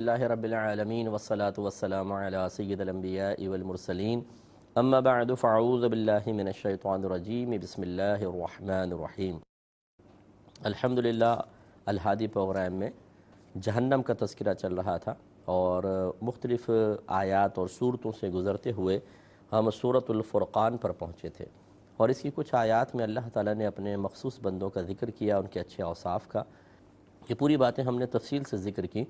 اللہ رب العالمین والصلاة والسلام علی سید الانبیاء والمرسلین اما بعد فاعوذ باللہ من الشیطان الرجیم بسم اللہ الرحمن الرحیم۔ الحمدللہ الہادی پروگرام میں جہنم کا تذکرہ چل رہا تھا اور مختلف آیات اور صورتوں سے گزرتے ہوئے ہم سورۃ الفرقان پر پہنچے تھے، اور اس کی کچھ آیات میں اللہ تعالیٰ نے اپنے مخصوص بندوں کا ذکر کیا، ان کے اچھے اوصاف کا۔ یہ پوری باتیں ہم نے تفصیل سے ذکر کی،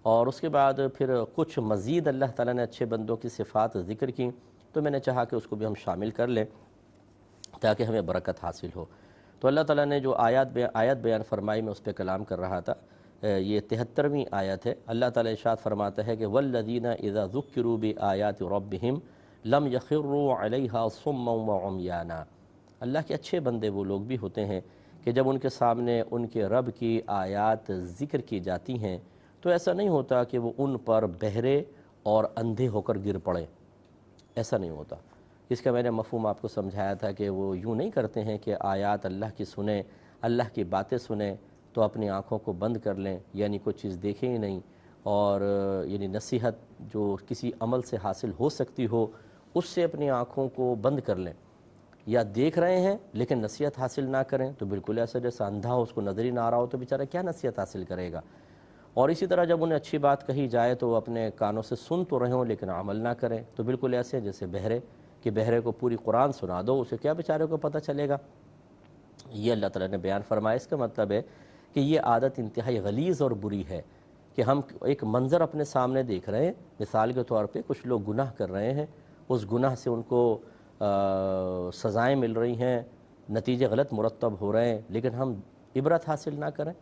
اور اس کے بعد پھر کچھ مزید اللہ تعالیٰ نے اچھے بندوں کی صفات ذکر کی، تو میں نے چاہا کہ اس کو بھی ہم شامل کر لیں تاکہ ہمیں برکت حاصل ہو۔ تو اللہ تعالیٰ نے جو آیت بیان فرمائی، میں اس پہ کلام کر رہا تھا، یہ 73ویں آیت ہے۔ اللہ تعالیٰ ارشاد فرماتا ہے کہ وَالَّذِينَ إِذَا ذُكِّرُوا بِآيَاتِ رَبِّهِمْ لَمْ يَخِرُّوا عَلَيْهَا صُمًّا وَعُمْيَانًا۔ اللہ کے اچھے بندے وہ لوگ بھی ہوتے ہیں کہ جب ان کے سامنے ان کے رب کی آیات ذکر کی جاتی ہیں تو ایسا نہیں ہوتا کہ وہ ان پر بہرے اور اندھے ہو کر گر پڑے، ایسا نہیں ہوتا۔ اس کا میں نے مفہوم آپ کو سمجھایا تھا کہ وہ یوں نہیں کرتے ہیں کہ آیات اللہ کی سنیں، اللہ کی باتیں سنیں تو اپنی آنکھوں کو بند کر لیں، یعنی کوئی چیز دیکھیں ہی نہیں، اور یعنی نصیحت جو کسی عمل سے حاصل ہو سکتی ہو اس سے اپنی آنکھوں کو بند کر لیں، یا دیکھ رہے ہیں لیکن نصیحت حاصل نہ کریں تو بالکل ایسا جیسا اندھا ہو، اس کو نظر ہی نہ آ رہا ہو تو بیچارہ کیا نصیحت حاصل کرے گا۔ اور اسی طرح جب انہیں اچھی بات کہی جائے تو وہ اپنے کانوں سے سن تو رہے ہوں لیکن عمل نہ کریں، تو بالکل ایسے جیسے بہرے، کہ بہرے کو پوری قرآن سنا دو، اسے کیا بیچارے کو پتہ چلے گا۔ یہ اللہ تعالیٰ نے بیان فرمایا۔ اس کا مطلب ہے کہ یہ عادت انتہائی غلیظ اور بری ہے کہ ہم ایک منظر اپنے سامنے دیکھ رہے ہیں، مثال کے طور پہ کچھ لوگ گناہ کر رہے ہیں، اس گناہ سے ان کو سزائیں مل رہی ہیں، نتیجے غلط مرتب ہو رہے ہیں، لیکن ہم عبرت حاصل نہ کریں۔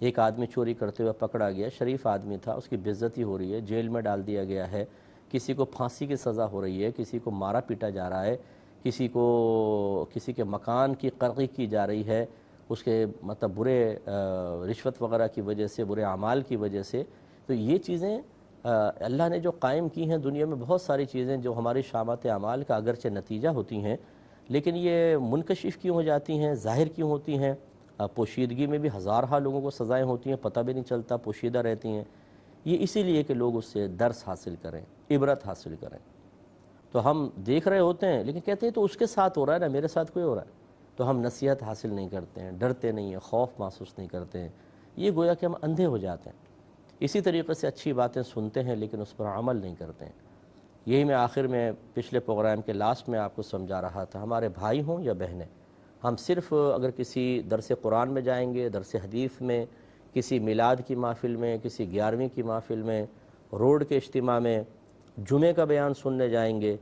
ایک آدمی چوری کرتے ہوئے پکڑا گیا، شریف آدمی تھا، اس کی بے عزتی ہو رہی ہے، جیل میں ڈال دیا گیا ہے، کسی کو پھانسی کی سزا ہو رہی ہے، کسی کو مارا پیٹا جا رہا ہے، کسی کے مکان کی قرقی کی جا رہی ہے، اس کے مطلب برے رشوت وغیرہ کی وجہ سے، برے اعمال کی وجہ سے۔ تو یہ چیزیں اللہ نے جو قائم کی ہیں، دنیا میں بہت ساری چیزیں جو ہماری شامت اعمال کا اگرچہ نتیجہ ہوتی ہیں لیکن یہ منکشف کیوں ہو جاتی ہیں، ظاہر کیوں ہوتی ہیں، پوشیدگی میں بھی ہزارہا لوگوں کو سزائیں ہوتی ہیں، پتہ بھی نہیں چلتا، پوشیدہ رہتی ہیں۔ یہ اسی لیے کہ لوگ اس سے درس حاصل کریں، عبرت حاصل کریں۔ تو ہم دیکھ رہے ہوتے ہیں لیکن کہتے ہیں تو اس کے ساتھ ہو رہا ہے نا، میرے ساتھ کوئی ہو رہا ہے، تو ہم نصیحت حاصل نہیں کرتے ہیں، ڈرتے نہیں ہیں، خوف محسوس نہیں کرتے ہیں، یہ گویا کہ ہم اندھے ہو جاتے ہیں۔ اسی طریقے سے اچھی باتیں سنتے ہیں لیکن اس پر عمل نہیں کرتے ہیں۔ یہی میں آخر میں پچھلے پروگرام کے لاسٹ میں آپ کو سمجھا رہا تھا، ہمارے بھائی ہوں یا بہنیں، ہم صرف اگر کسی درس قرآن میں جائیں گے، درس حدیث میں، کسی میلاد کی محفل میں، کسی 11ویں کی محفل میں، روڈ کے اجتماع میں، جمعے کا بیان سننے جائیں گے،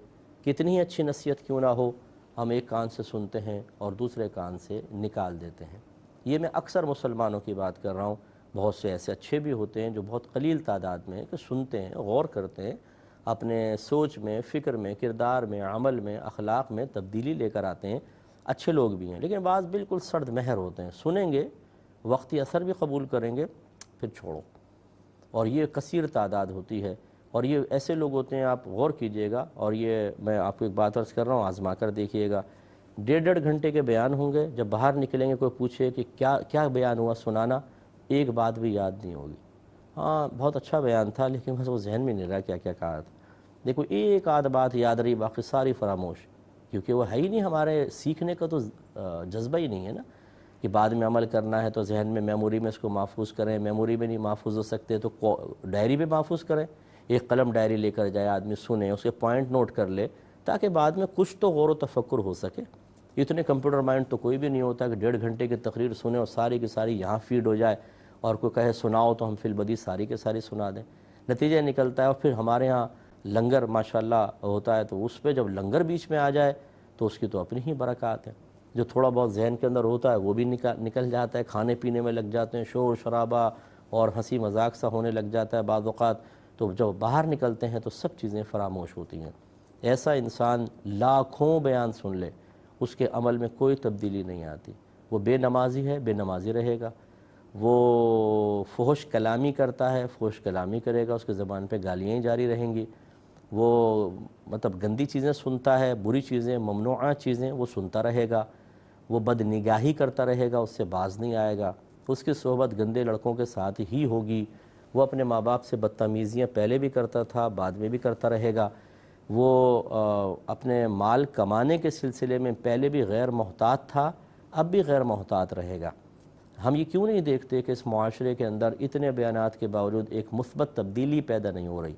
کتنی اچھی نصیحت کیوں نہ ہو، ہم ایک کان سے سنتے ہیں اور دوسرے کان سے نکال دیتے ہیں۔ یہ میں اکثر مسلمانوں کی بات کر رہا ہوں، بہت سے ایسے اچھے بھی ہوتے ہیں جو بہت قلیل تعداد میں ہیں کہ سنتے ہیں، غور کرتے ہیں، اپنے سوچ میں، فکر میں، کردار میں، عمل میں، اخلاق میں تبدیلی لے کر آتے ہیں، اچھے لوگ بھی ہیں۔ لیکن بعض بالکل سرد مہر ہوتے ہیں، سنیں گے، وقتی اثر بھی قبول کریں گے، پھر چھوڑو، اور یہ کثیر تعداد ہوتی ہے۔ اور یہ ایسے لوگ ہوتے ہیں، آپ غور کیجئے گا، اور یہ میں آپ کو ایک بات عرض کر رہا ہوں، آزما کر دیکھیے گا، 1.5 گھنٹے کے بیان ہوں گے، جب باہر نکلیں گے کوئی پوچھے کہ کیا بیان ہوا، سنانا، ایک بات بھی یاد نہیں ہوگی۔ ہاں بہت اچھا بیان تھا لیکن بس وہ ذہن میں نہیں رہا کیا کیا کہا تھا۔ دیکھو ایک آدھ بات یاد رہی، باقی ساری فراموش، کیونکہ وہ ہے ہی نہیں، ہمارے سیکھنے کا تو جذبہ ہی نہیں ہے نا، کہ بعد میں عمل کرنا ہے تو ذہن میں، میموری میں اس کو محفوظ کریں، میموری میں نہیں محفوظ ہو سکتے تو ڈائری پہ محفوظ کریں، ایک قلم ڈائری لے کر جائے آدمی، سنے، اس کے پوائنٹ نوٹ کر لے تاکہ بعد میں کچھ تو غور و تفکر ہو سکے۔ اتنے کمپیوٹر مائنڈ تو کوئی بھی نہیں ہوتا کہ 1.5 گھنٹے کی تقریر سنے اور ساری کی ساری یہاں فیڈ ہو جائے، اور کوئی کہے سناؤ تو ہم فی البدی ساری کے ساری سنا دیں۔ نتیجہ نکلتا ہے، اور پھر ہمارے ہاں لنگر ماشاءاللہ ہوتا ہے تو اس پہ جب لنگر بیچ میں آ جائے تو اس کی تو اپنی ہی برکات ہے، جو تھوڑا بہت ذہن کے اندر ہوتا ہے وہ بھی نکل جاتا ہے، کھانے پینے میں لگ جاتے ہیں، شور شرابہ اور ہنسی مذاق سا ہونے لگ جاتا ہے بعض اوقات، تو جب باہر نکلتے ہیں تو سب چیزیں فراموش ہوتی ہیں۔ ایسا انسان لاکھوں بیان سن لے، اس کے عمل میں کوئی تبدیلی نہیں آتی، وہ بے نمازی ہے، بے نمازی رہے گا، وہ فحش کلامی کرتا ہے، فحش کلامی کرے گا، اس کے زبان پہ گالیاں ہی جاری رہیں گی، وہ مطلب گندی چیزیں سنتا ہے، بری چیزیں، ممنوعہ چیزیں وہ سنتا رہے گا، وہ بد نگاہی کرتا رہے گا، اس سے باز نہیں آئے گا، اس کی صحبت گندے لڑکوں کے ساتھ ہی ہوگی، وہ اپنے ماں باپ سے بدتمیزیاں پہلے بھی کرتا تھا، بعد میں بھی کرتا رہے گا، وہ اپنے مال کمانے کے سلسلے میں پہلے بھی غیر محتاط تھا، اب بھی غیر محتاط رہے گا۔ ہم یہ کیوں نہیں دیکھتے کہ اس معاشرے کے اندر اتنے بیانات کے باوجود ایک مثبت تبدیلی پیدا نہیں ہو رہی؟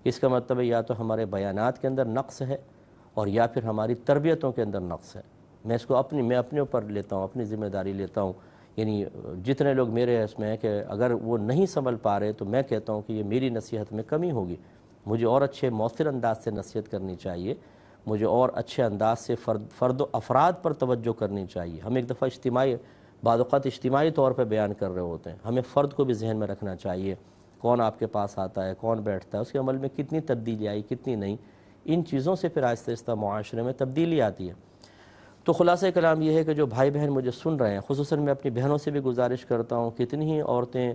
اس کا مطلب ہے یا تو ہمارے بیانات کے اندر نقص ہے اور یا پھر ہماری تربیتوں کے اندر نقص ہے۔ میں اپنے اوپر لیتا ہوں، اپنی ذمہ داری لیتا ہوں، یعنی جتنے لوگ میرے اس میں ہیں کہ اگر وہ نہیں سنبھل پا رہے تو میں کہتا ہوں کہ یہ میری نصیحت میں کمی ہوگی، مجھے اور اچھے مؤثر انداز سے نصیحت کرنی چاہیے، مجھے اور اچھے انداز سے فرد و افراد پر توجہ کرنی چاہیے۔ ہم ایک دفعہ بعض اوقات اجتماعی طور پہ بیان کر رہے ہوتے ہیں، ہمیں فرد کو بھی ذہن میں رکھنا چاہیے، کون آپ کے پاس آتا ہے، کون بیٹھتا ہے، اس کے عمل میں کتنی تبدیلی آئی، کتنی نہیں، ان چیزوں سے پھر آہستہ آہستہ معاشرے میں تبدیلی آتی ہے۔ تو خلاصہ کلام یہ ہے کہ جو بھائی بہن مجھے سن رہے ہیں، خصوصاً میں اپنی بہنوں سے بھی گزارش کرتا ہوں، کتنی ہی عورتیں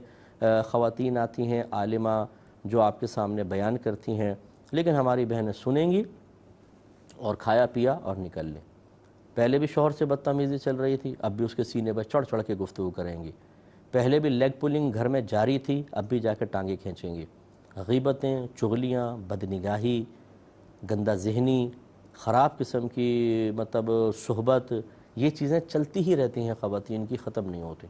خواتین آتی ہیں عالمہ جو آپ کے سامنے بیان کرتی ہیں، لیکن ہماری بہنیں سنیں گی اور کھایا پیا اور نکل لیں۔ پہلے بھی شوہر سے بدتمیزی چل رہی تھی، اب بھی اس کے سینے پر چڑھ چڑھ کے گفتگو کریں گی۔ پہلے بھی لیگ پولنگ گھر میں جاری تھی، اب بھی جا کے ٹانگیں کھینچیں گی۔ غیبتیں، چغلیاں، بدنگاہی، گندہ ذہنی، خراب قسم کی صحبت، یہ چیزیں چلتی ہی رہتی ہیں، خواتین کی ختم نہیں ہوتی۔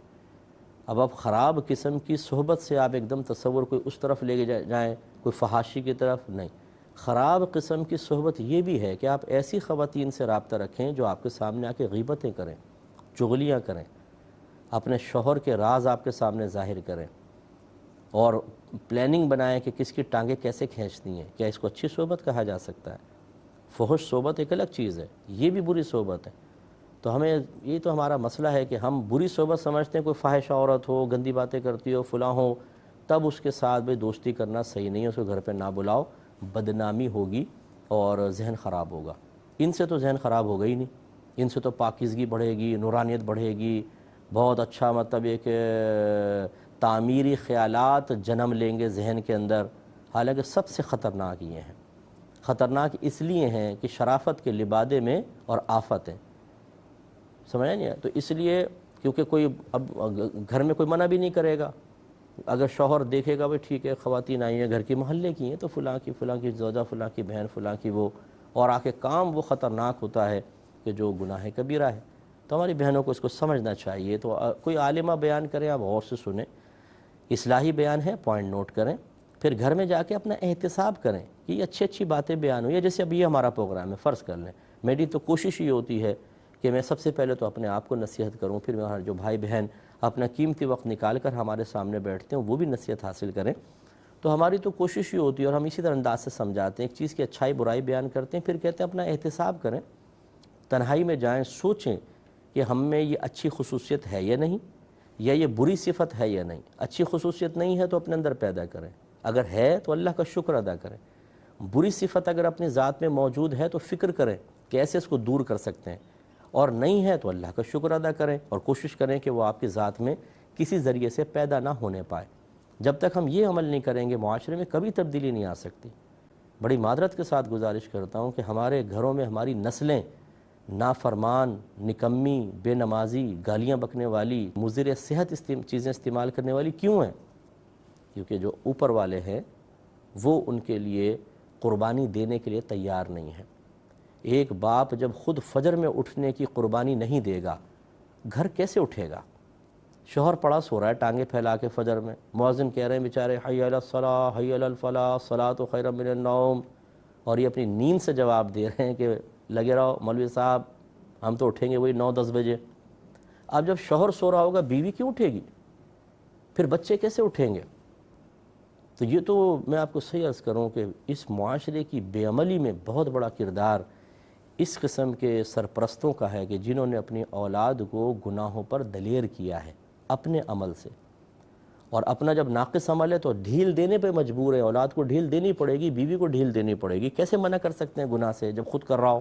اب آپ خراب قسم کی صحبت سے آپ ایک دم تصور کوئی اس طرف لے کے جائیں، کوئی فحاشی کی طرف نہیں۔ خراب قسم کی صحبت یہ بھی ہے کہ آپ ایسی خواتین سے رابطہ رکھیں جو آپ کے سامنے آ کے غیبتیں کریں، چغلیاں کریں، اپنے شوہر کے راز آپ کے سامنے ظاہر کریں اور پلاننگ بنائیں کہ کس کی ٹانگیں کیسے کھینچتی ہیں۔ کیا اس کو اچھی صحبت کہا جا سکتا ہے؟ فحش صحبت ایک الگ چیز ہے، یہ بھی بری صحبت ہے۔ تو ہمیں یہ تو ہمارا مسئلہ ہے کہ ہم بری صحبت سمجھتے ہیں، کوئی فاحش عورت ہو، گندی باتیں کرتی ہو، فلاں ہو، تب اس کے ساتھ بھی دوستی کرنا صحیح نہیں ہے، اس کو گھر پہ نہ بلاؤ، بدنامی ہوگی اور ذہن خراب ہوگا۔ ان سے تو ذہن خراب ہوگا ہی نہیں، ان سے تو پاکیزگی بڑھے گی، نورانیت بڑھے گی، بہت اچھا ایک تعمیری خیالات جنم لیں گے ذہن کے اندر، حالانکہ سب سے خطرناک یہ ہیں۔ خطرناک اس لیے ہیں کہ شرافت کے لبادے میں اور آفت ہیں، سمجھا نہیں؟ تو اس لیے کیونکہ کوئی اب گھر میں کوئی منع بھی نہیں کرے گا، اگر شوہر دیکھے گا بھائی ٹھیک ہے خواتین آئی ہیں گھر کی، محلے کی ہیں، تو فلاں کی زوجہ، فلاں کی بہن، فلاں کی وہ، اور آ کے کام وہ خطرناک ہوتا ہے کہ جو گناہ کبیرہ ہے۔ تو ہماری بہنوں کو اس کو سمجھنا چاہیے۔ تو کوئی عالمہ بیان کریں، آپ غور سے سنیں، اصلاحی بیان ہے، پوائنٹ نوٹ کریں، پھر گھر میں جا کے اپنا احتساب کریں کہ یہ اچھی اچھی باتیں بیان ہوئی ہیں۔ جیسے اب یہ ہمارا پروگرام ہے، فرض کر لیں، میری تو کوشش یہ ہوتی ہے کہ میں سب سے پہلے تو اپنے آپ کو نصیحت کروں، پھر میں جو بھائی بہن اپنا قیمتی وقت نکال کر ہمارے سامنے بیٹھتے ہیں وہ بھی نصیحت حاصل کریں۔ تو ہماری تو کوشش یہ ہوتی ہے، اور ہم اسی طرح انداز سے سمجھاتے ہیں، ایک چیز کی اچھائی برائی بیان کرتے ہیں، پھر کہتے ہیں اپنا احتساب کریں، تنہائی میں جائیں، سوچیں کہ ہم میں یہ اچھی خصوصیت ہے یا نہیں، یا یہ بری صفت ہے یا نہیں۔ اچھی خصوصیت نہیں ہے تو اپنے اندر پیدا کریں، اگر ہے تو اللہ کا شکر ادا کریں۔ بری صفت اگر اپنی ذات میں موجود ہے تو فکر کریں کہ ایسے اس کو دور کر سکتے ہیں، اور نہیں ہے تو اللہ کا شکر ادا کریں اور کوشش کریں کہ وہ آپ کی ذات میں کسی ذریعے سے پیدا نہ ہونے پائے۔ جب تک ہم یہ عمل نہیں کریں گے معاشرے میں کبھی تبدیلی نہیں آ سکتی۔ بڑی معذرت کے ساتھ گزارش کرتا ہوں کہ ہمارے گھروں میں ہماری نسلیں نافرمان، نکمی، بے نمازی، گالیاں بکنے والی، مضر صحت چیزیں استعمال کرنے والی کیوں ہیں؟ کیونکہ جو اوپر والے ہیں وہ ان کے لیے قربانی دینے کے لیے تیار نہیں ہیں۔ ایک باپ جب خود فجر میں اٹھنے کی قربانی نہیں دے گا، گھر کیسے اٹھے گا؟ شوہر پڑا سو رہا ہے ٹانگیں پھیلا کے فجر میں، مؤذن کہہ رہے ہیں بیچارے حی علی الصلاۃ، حی علی الفلاح، الصلاۃ خیر من النوم، اور یہ اپنی نیند سے جواب دے رہے ہیں کہ لگے رہو مولوی صاحب، ہم تو اٹھیں گے وہی 9-10 بجے۔ اب جب شوہر سو رہا ہوگا بیوی کیوں اٹھے گی؟ پھر بچے کیسے اٹھیں گے؟ تو یہ تو میں آپ کو صحیح عرض کروں کہ اس معاشرے کی بے عملی میں بہت بڑا کردار اس قسم کے سرپرستوں کا ہے کہ جنہوں نے اپنی اولاد کو گناہوں پر دلیر کیا ہے اپنے عمل سے، اور اپنا جب ناقص عمل ہے تو ڈھیل دینے پہ مجبور ہے، اولاد کو ڈھیل دینی پڑے گی، بیوی کو ڈھیل دینی پڑے گی۔ کیسے منع کر سکتے ہیں گناہ سے جب خود کر رہا ہو؟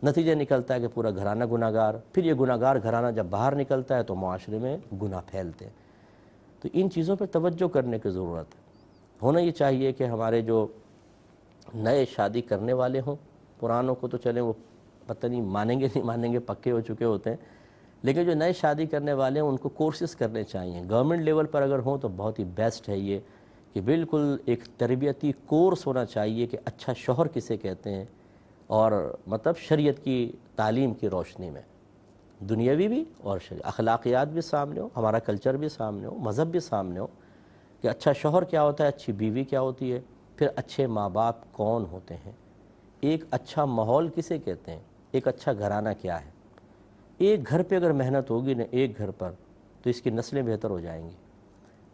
نتیجہ نکلتا ہے کہ پورا گھرانہ گناہ گار، پھر یہ گناہ گار گھرانہ جب باہر نکلتا ہے تو معاشرے میں گناہ پھیلتے ہیں۔ تو ان چیزوں پہ توجہ کرنے کی ضرورت ہے۔ ہونا یہ چاہیے کہ ہمارے جو نئے شادی کرنے والے ہوں، پرانوں کو تو چلیں وہ پتہ نہیں مانیں گے نہیں مانیں گے، پکے ہو چکے ہوتے ہیں، لیکن جو نئے شادی کرنے والے ہیں ان کو کورسز کرنے چاہیے، گورنمنٹ لیول پر اگر ہوں تو بہت ہی بیسٹ ہے یہ کہ بالکل ایک تربیتی کورس ہونا چاہیے کہ اچھا شوہر کسے کہتے ہیں، اور مطلب شریعت کی تعلیم کی روشنی میں دنیاوی بھی اور اخلاقیات بھی سامنے ہو، ہمارا کلچر بھی سامنے ہو، مذہب بھی سامنے ہو کہ اچھا شوہر کیا ہوتا ہے، اچھی بیوی کیا ہوتی ہے، پھر اچھے ماں باپ کون ہوتے ہیں، ایک اچھا ماحول کسے کہتے ہیں، ایک اچھا گھرانہ کیا ہے۔ ایک گھر پہ اگر محنت ہوگی نا ایک گھر پر، تو اس کی نسلیں بہتر ہو جائیں گی،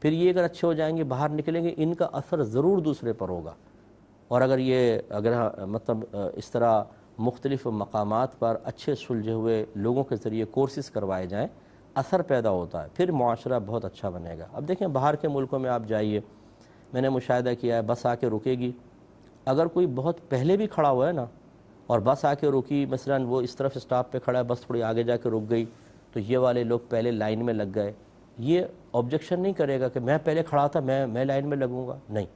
پھر یہ اگر اچھے ہو جائیں گے باہر نکلیں گے، ان کا اثر ضرور دوسرے پر ہوگا۔ اور اگر مطلب اس طرح مختلف مقامات پر اچھے سلجھے ہوئے لوگوں کے ذریعے کورسز کروائے جائیں، اثر پیدا ہوتا ہے، پھر معاشرہ بہت اچھا بنے گا۔ اب دیکھیں باہر کے ملکوں میں آپ جائیے، میں نے مشاہدہ کیا ہے، بس آ کے رکے گی، اگر کوئی بہت پہلے بھی کھڑا ہوا ہے نا اور بس آ کے رکی، مثلا وہ اس طرف اسٹاپ پہ کھڑا ہے، بس تھوڑی آگے جا کے رک گئی، تو یہ والے لوگ پہلے لائن میں لگ گئے، یہ آبجیکشن نہیں کرے گا کہ میں پہلے کھڑا تھا، میں لائن میں لگوں گا، نہیں،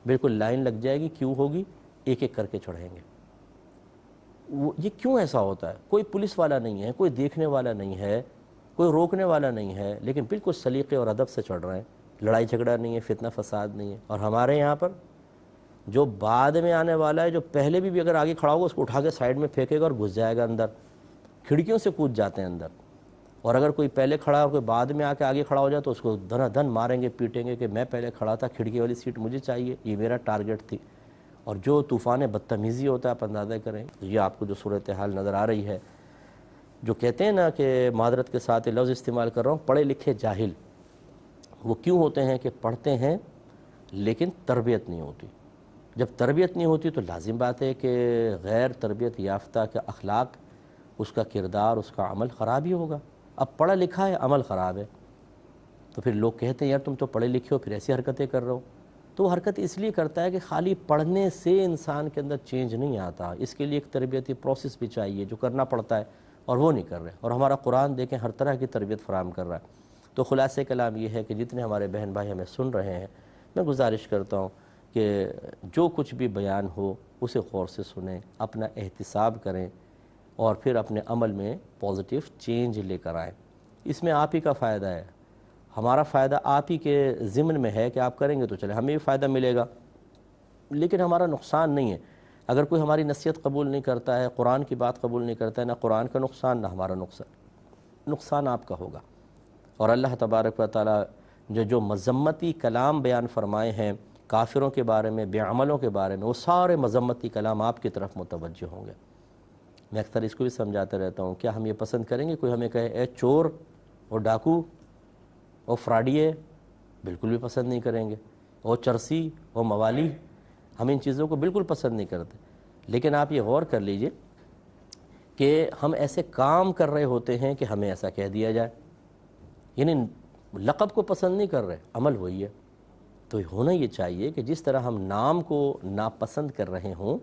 بالکل لائن لگ جائے گی، کیوں ہوگی، ایک ایک کر کے چڑھیں گے۔ یہ کیوں ایسا ہوتا ہے؟ کوئی پولیس والا نہیں ہے، کوئی دیکھنے والا نہیں ہے، کوئی روکنے والا نہیں ہے، لیکن بالکل سلیقے اور ادب سے چڑھ رہے ہیں، لڑائی جھگڑا نہیں ہے، فتنہ فساد نہیں ہے۔ اور ہمارے یہاں پر جو بعد میں آنے والا ہے، جو پہلے بھی اگر آگے کھڑا ہوگا اس کو اٹھا کے سائیڈ میں پھینکے گا اور گھس جائے گا اندر، کھڑکیوں سے کود جاتے ہیں اندر۔ اور اگر کوئی پہلے کھڑا اور کوئی بعد میں آ کے آگے کھڑا ہو جائے تو اس کو دھنا دھن ماریں گے، پیٹیں گے کہ میں پہلے کھڑا تھا، کھڑکی والی سیٹ مجھے چاہیے، یہ میرا ٹارگٹ تھی۔ اور جو طوفان بدتمیزی ہوتا ہے آپ اندازہ کریں، یہ آپ کو جو صورتحال نظر آ رہی ہے، جو کہتے ہیں نا کہ معذرت کے ساتھ لفظ استعمال کر رہا ہوں، پڑھے لکھے جاہل، وہ کیوں ہوتے ہیں کہ پڑھتے ہیں لیکن تربیت نہیں ہوتی۔ جب تربیت نہیں ہوتی تو لازم بات ہے کہ غیر تربیت یافتہ کا اخلاق، اس کا کردار، اس کا عمل خراب ہی ہوگا۔ اب پڑھا لکھا ہے، عمل خراب ہے، تو پھر لوگ کہتے ہیں یار تم تو پڑھے لکھے ہو، پھر ایسی حرکتیں کر رہے ہو۔ تو وہ حرکت اس لیے کرتا ہے کہ خالی پڑھنے سے انسان کے اندر چینج نہیں آتا، اس کے لیے ایک تربیتی پروسیس بھی چاہیے جو کرنا پڑتا ہے، اور وہ نہیں کر رہے۔ اور ہمارا قرآن دیکھیں ہر طرح کی تربیت فراہم کر رہا ہے۔ تو خلاصہ کلام یہ ہے کہ جتنے ہمارے بہن بھائی ہمیں سن رہے ہیں، میں گزارش کرتا ہوں کہ جو کچھ بھی بیان ہو اسے غور سے سنیں، اپنا احتساب کریں، اور پھر اپنے عمل میں پازیٹیو چینج لے کر آئیں۔ اس میں آپ ہی کا فائدہ ہے، ہمارا فائدہ آپ ہی کے ضمن میں ہے کہ آپ کریں گے تو چلے، ہمیں بھی فائدہ ملے گا، لیکن ہمارا نقصان نہیں ہے۔ اگر کوئی ہماری نصیحت قبول نہیں کرتا ہے، قرآن کی بات قبول نہیں کرتا ہے، نہ قرآن کا نقصان نہ ہمارا نقصان آپ کا ہوگا۔ اور اللہ تبارک و تعالیٰ جو مذمتی کلام بیان فرمائے ہیں کافروں کے بارے میں، بے عملوں کے بارے میں، وہ سارے مذمتی کلام آپ کی طرف متوجہ ہوں گے۔ میں اکثر اس کو بھی سمجھاتے رہتا ہوں، کیا ہم یہ پسند کریں گے کوئی ہمیں کہے اے چور اور ڈاکو اور فراڈیے؟ بالکل بھی پسند نہیں کریں گے۔ اور چرسی اور موالی، ہم ان چیزوں کو بالکل پسند نہیں کرتے۔ لیکن آپ یہ غور کر لیجئے کہ ہم ایسے کام کر رہے ہوتے ہیں کہ ہمیں ایسا کہہ دیا جائے، یعنی لقب کو پسند نہیں کر رہے، عمل وہی ہے۔ تو ہونا یہ چاہیے کہ جس طرح ہم نام کو ناپسند کر رہے ہوں،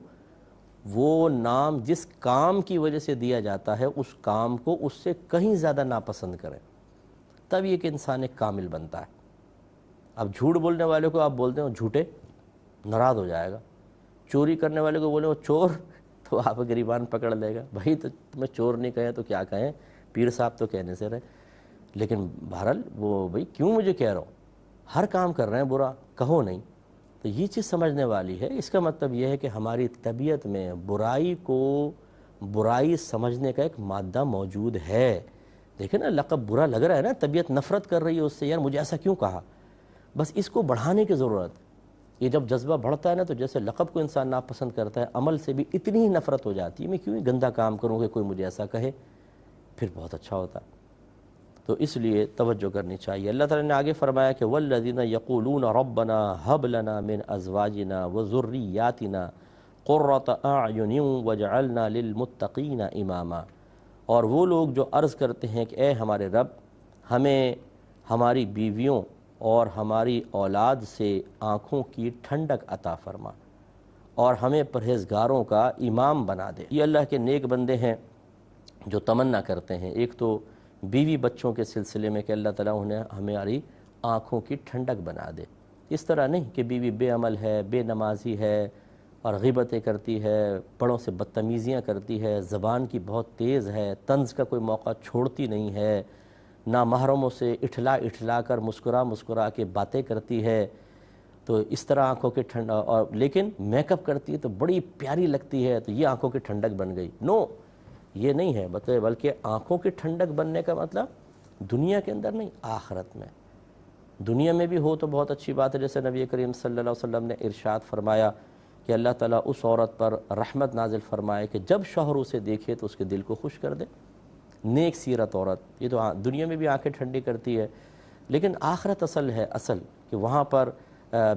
وہ نام جس کام کی وجہ سے دیا جاتا ہے اس کام کو اس سے کہیں زیادہ ناپسند کریں، تب یہ کہ انسان ایک کامل بنتا ہے۔ اب جھوٹ بولنے والے کو آپ بولتے ہیں وہ جھوٹے، ناراض ہو جائے گا۔ چوری کرنے والے کو بولے وہ چور، تو آپ گریبان پکڑ لے گا، بھائی تو تمہیں چور نہیں کہیں تو کیا کہیں، پیر صاحب تو کہنے سے رہے۔ لیکن بہرحال وہ بھائی کیوں مجھے کہہ رہا ہوں، ہر کام کر رہے ہیں برا، کہو نہیں۔ تو یہ چیز سمجھنے والی ہے۔ اس کا مطلب یہ ہے کہ ہماری طبیعت میں برائی کو برائی سمجھنے کا ایک مادہ موجود ہے۔ دیکھیں نا، لقب برا لگ رہا ہے نا، طبیعت نفرت کر رہی ہے اس سے، یار مجھے ایسا کیوں کہا، بس اس کو بڑھانے کی ضرورت ہے۔ یہ جب جذبہ بڑھتا ہے نا، تو جیسے لقب کو انسان ناپسند کرتا ہے، عمل سے بھی اتنی ہی نفرت ہو جاتی ہے، میں کیوں گندا کام کروں کہ کوئی مجھے ایسا کہے، پھر بہت اچھا ہوتا ہے۔ تو اس لیے توجہ کرنی چاہیے۔ اللہ تعالیٰ نے آگے فرمایا کہ والذین یقولون ربنا هب لنا من ازواجنا وذریاتنا قرۃ اعین واجعلنا للمتقین اماما، اور وہ لوگ جو عرض کرتے ہیں کہ اے ہمارے رب، ہمیں ہماری بیویوں اور ہماری اولاد سے آنکھوں کی ٹھنڈک عطا فرما، اور ہمیں پرہیزگاروں کا امام بنا دے۔ یہ اللہ کے نیک بندے ہیں جو تمنا کرتے ہیں، ایک تو بیوی بچوں کے سلسلے میں کہ اللہ تعالیٰ انہیں ہماری آنکھوں کی ٹھنڈک بنا دے۔ اس طرح نہیں کہ بیوی بے عمل ہے، بے نمازی ہے اور غیبتیں کرتی ہے، بڑوں سے بدتمیزیاں کرتی ہے، زبان کی بہت تیز ہے، طنز کا کوئی موقع چھوڑتی نہیں ہے، نامحرموں سے اٹھلا اٹھلا کر مسکرا مسکرا کے باتیں کرتی ہے، تو اس طرح آنکھوں کی ٹھنڈ، اور لیکن میک اپ کرتی ہے تو بڑی پیاری لگتی ہے تو یہ آنکھوں کی ٹھنڈک بن گئی. نو، یہ نہیں ہے، بلکہ آنکھوں کی ٹھنڈک بننے کا مطلب دنیا کے اندر نہیں، آخرت میں. دنیا میں بھی ہو تو بہت اچھی بات ہے، جیسے نبی کریم صلی اللہ علیہ وسلم نے ارشاد فرمایا کہ اللہ تعالیٰ اس عورت پر رحمت نازل فرمائے کہ جب شوہر اسے دیکھے تو اس کے دل کو خوش کر دے. نیک سیرت عورت، یہ تو دنیا میں بھی آنکھیں ٹھنڈی کرتی ہے، لیکن آخرت اصل ہے، اصل کہ وہاں پر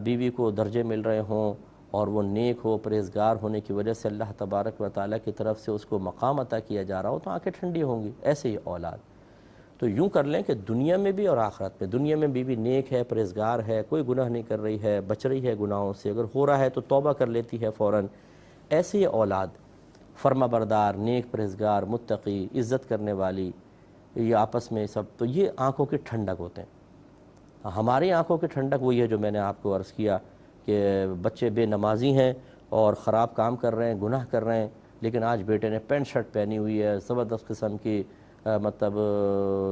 بیوی کو درجے مل رہے ہوں اور وہ نیک ہو، پرہیزگار ہونے کی وجہ سے اللہ تبارک و تعالیٰ کی طرف سے اس کو مقام عطا کیا جا رہا ہو تو آنکھیں ٹھنڈی ہوں گی. ایسے ہی اولاد. تو یوں کر لیں کہ دنیا میں بھی اور آخرت میں، دنیا میں بیوی نیک ہے، پرہیزگار ہے، کوئی گناہ نہیں کر رہی ہے، بچ رہی ہے گناہوں سے، اگر ہو رہا ہے تو توبہ کر لیتی ہے فوراً. ایسے ہی اولاد فرما بردار، نیک، پرہیزگار، متقی، عزت کرنے والی، یہ آپس میں سب، تو یہ آنکھوں کی ٹھنڈک ہوتے ہیں. ہماری آنکھوں کی ٹھنڈک وہی ہے جو میں نے آپ کو عرض کیا کہ بچے بے نمازی ہیں اور خراب کام کر رہے ہیں، گناہ کر رہے ہیں، لیکن آج بیٹے نے پینٹ شرٹ پہنی ہوئی ہے، زبردست قسم کی مطلب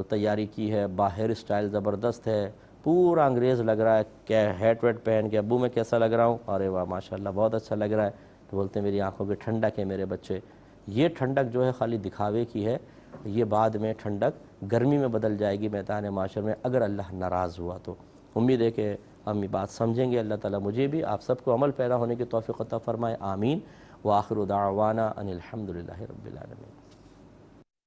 تیاری کی ہے، باہر اسٹائل زبردست ہے، پورا انگریز لگ رہا ہے، کیا ہیٹ ویٹ پہن کے، ابو میں کیسا لگ رہا ہوں، ارے واہ ماشاءاللہ بہت اچھا لگ رہا ہے، تو بولتے ہیں میری آنکھوں کی ٹھنڈک ہے میرے بچے. یہ ٹھنڈک جو ہے خالی دکھاوے کی ہے، یہ بعد میں ٹھنڈک گرمی میں بدل جائے گی میدان معاشر میں اگر اللہ ناراض ہوا تو. امید ہے کہ ہم یہ بات سمجھیں گے. اللہ تعالیٰ مجھے بھی آپ سب کو عمل پیدا ہونے کی توفیق عطا فرمائے. آمین. وآخر دعوانا ان الحمد للہ رب العالمین.